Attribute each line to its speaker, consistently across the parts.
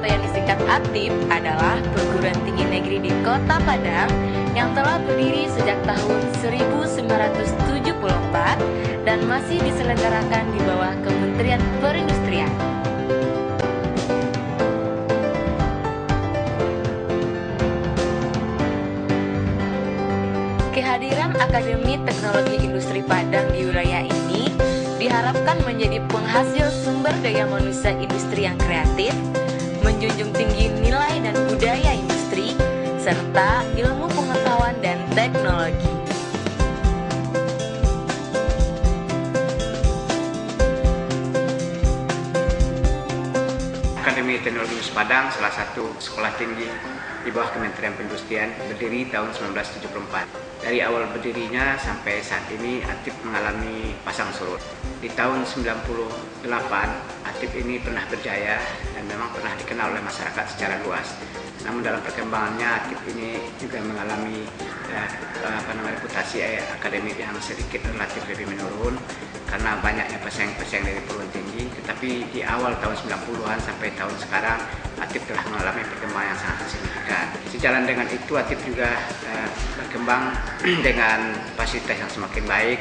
Speaker 1: atau yang disingkat ATIP adalah perguruan tinggi negeri di Kota Padang yang telah berdiri sejak tahun 1974 dan masih diselenggarakan di bawah Kementerian Perindustrian. Kehadiran Akademi Teknologi Industri Padang di wilayah ini diharapkan menjadi penghasil sumber daya manusia industri yang kreatif, menjunjung tinggi nilai dan budaya industri, serta ilmu pengetahuan dan teknologi.
Speaker 2: Akademi Teknologi Industri Padang salah satu sekolah tinggi di bawah Kementerian Perindustrian, berdiri tahun 1974. Dari awal berdirinya sampai saat ini ATIP mengalami pasang surut. Di tahun 98 ATIP ini pernah berjaya dan memang pernah dikenal oleh masyarakat secara luas. Namun dalam perkembangannya ATIP ini juga mengalami reputasi akademik yang sedikit relatif lebih menurun karena banyaknya pesaing-pesaing dari perguruan tinggi. Tetapi di awal tahun 90-an sampai tahun sekarang ATIP telah mengalami perkembangan yang sangat signifikan. Sejalan dengan itu ATIP juga berkembang dengan fasilitas yang semakin baik,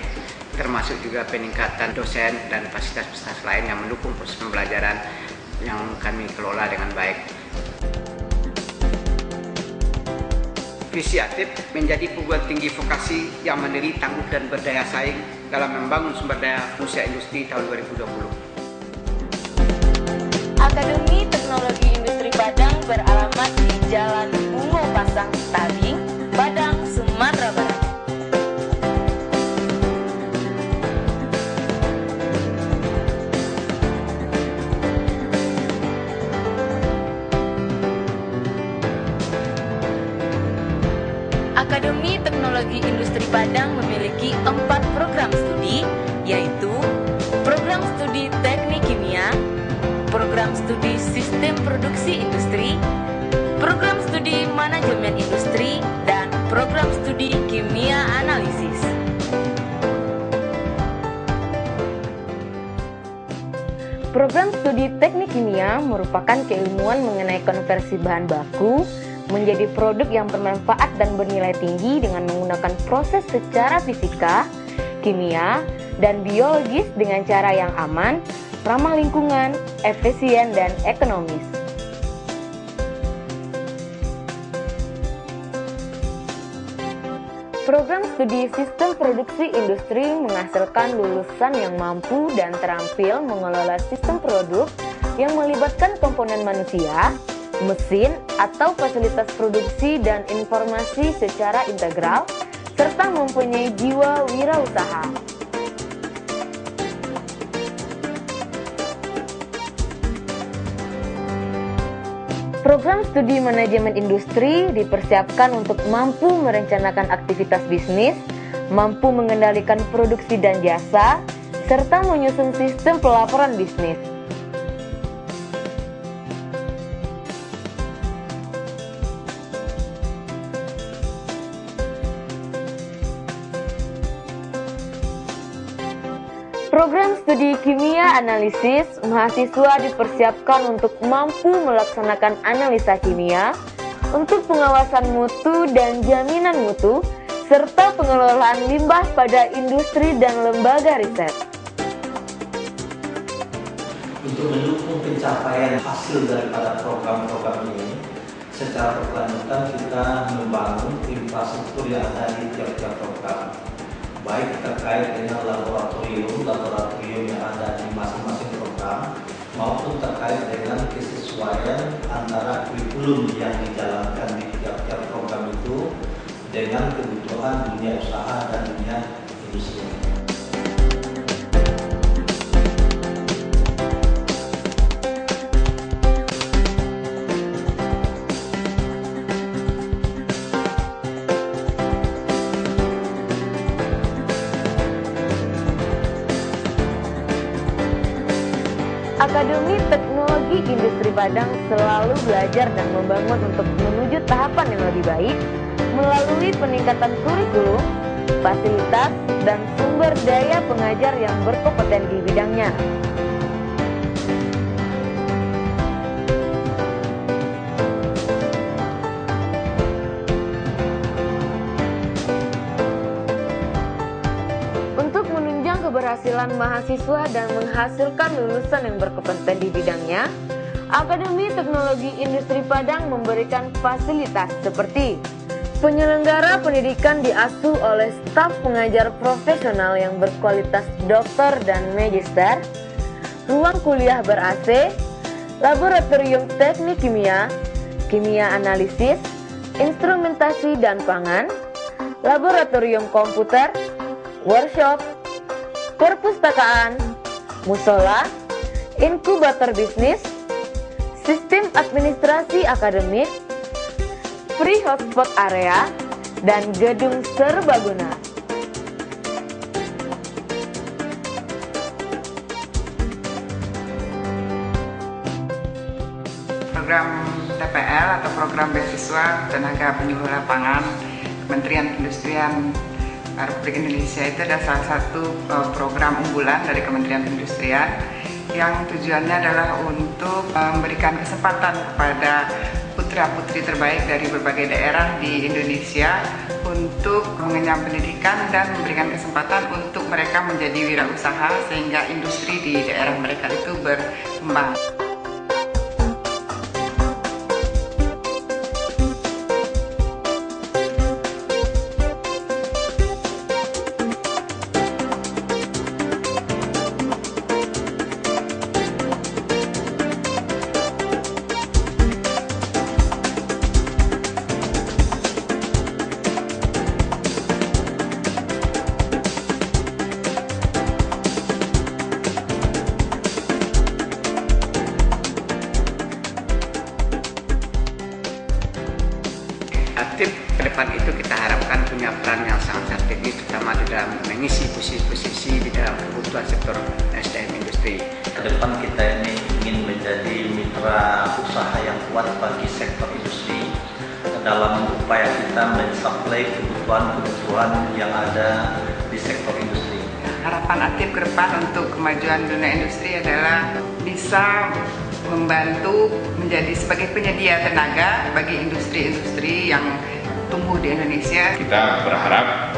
Speaker 2: termasuk juga peningkatan dosen dan fasilitas-fasilitas lain yang mendukung proses pembelajaran yang kami kelola dengan baik. Visi ATIP menjadi perguruan tinggi vokasi yang mandiri, tangguh dan berdaya saing dalam membangun sumber daya manusia industri tahun 2020.
Speaker 1: Akademi Teknologi Industri Padang beralamat di Jalan Bungo Pasang Tading, Padang, Sumatera Barat. Akademi Teknologi Industri Padang memiliki 4 program studi, yaitu program studi Teknik Kimia, program studi Sistem Produksi Industri, program studi Manajemen Industri, dan program studi Kimia Analisis. Program studi Teknik Kimia merupakan keilmuan mengenai konversi bahan baku menjadi produk yang bermanfaat dan bernilai tinggi dengan menggunakan proses secara fisika, kimia, dan biologis dengan cara yang aman, ramah lingkungan, efisien, dan ekonomis. Program studi Sistem Produksi Industri menghasilkan lulusan yang mampu dan terampil mengelola sistem produk yang melibatkan komponen manusia, mesin, atau fasilitas produksi dan informasi secara integral, serta mempunyai jiwa wirausaha. Program studi Manajemen Industri dipersiapkan untuk mampu merencanakan aktivitas bisnis, mampu mengendalikan produksi dan jasa, serta menyusun sistem pelaporan bisnis. Program studi Kimia Analisis, mahasiswa dipersiapkan untuk mampu melaksanakan analisa kimia untuk pengawasan mutu dan jaminan mutu, serta pengelolaan limbah pada industri dan lembaga riset.
Speaker 3: Untuk mendukung pencapaian hasil daripada program-program ini, secara berkelanjutan kita membangun infrastruktur yang ada di tiap-tiap program, baik terkait dengan laboratorium yang ada di masing-masing program, maupun terkait dengan kesesuaian antara kurikulum yang dijalankan di tiap-tiap program itu dengan kebutuhan dunia usaha dan dunia industri.
Speaker 1: Akademi Teknologi Industri Padang selalu belajar dan membangun untuk menuju tahapan yang lebih baik melalui peningkatan kurikulum, fasilitas, dan sumber daya pengajar yang berkompeten di bidangnya. mengumpulkan mahasiswa dan menghasilkan lulusan yang berkompeten di bidangnya, Akademi Teknologi Industri Padang memberikan fasilitas seperti penyelenggara pendidikan diasuh oleh staf pengajar profesional yang berkualitas doktor dan magister, ruang kuliah ber-AC, laboratorium teknik kimia, kimia analisis, instrumentasi dan pangan, laboratorium komputer, workshop, perpustakaan, musola, inkubator bisnis, sistem administrasi akademik, free hotspot area, dan gedung serbaguna.
Speaker 4: Program TPL atau program beasiswa tenaga penyuluh lapangan Kementerian Perindustrian Republik Indonesia itu adalah salah satu program unggulan dari Kementerian Perindustrian yang tujuannya adalah untuk memberikan kesempatan kepada putra-putri terbaik dari berbagai daerah di Indonesia untuk mengenyam pendidikan dan memberikan kesempatan untuk mereka menjadi wirausaha sehingga industri di daerah mereka itu berkembang.
Speaker 2: Aktif ke depan itu kita harapkan punya peran yang sangat strategis, terutama di dalam mengisi posisi-posisi di dalam kebutuhan sektor SDM industri.
Speaker 3: Ke depan kita ini ingin menjadi mitra usaha yang kuat bagi sektor industri dalam upaya kita mensuplai kebutuhan yang ada di sektor industri.
Speaker 4: Harapan aktif ke depan untuk kemajuan dunia industri adalah bisa membantu menjadi sebagai penyedia tenaga bagi industri-industri yang tumbuh di Indonesia.
Speaker 5: Kita berharap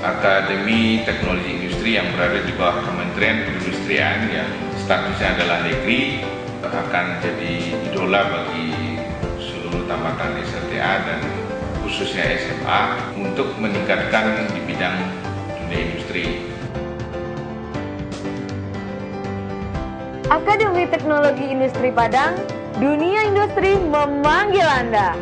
Speaker 5: Akademi Teknologi Industri yang berada di bawah Kementerian Perindustrian yang statusnya adalah negeri akan jadi idola bagi seluruh tamatan SLTA dan khususnya SMA untuk meningkatkan di bidang dunia industri.
Speaker 1: Akademi Teknologi Industri Padang, dunia industri memanggil Anda.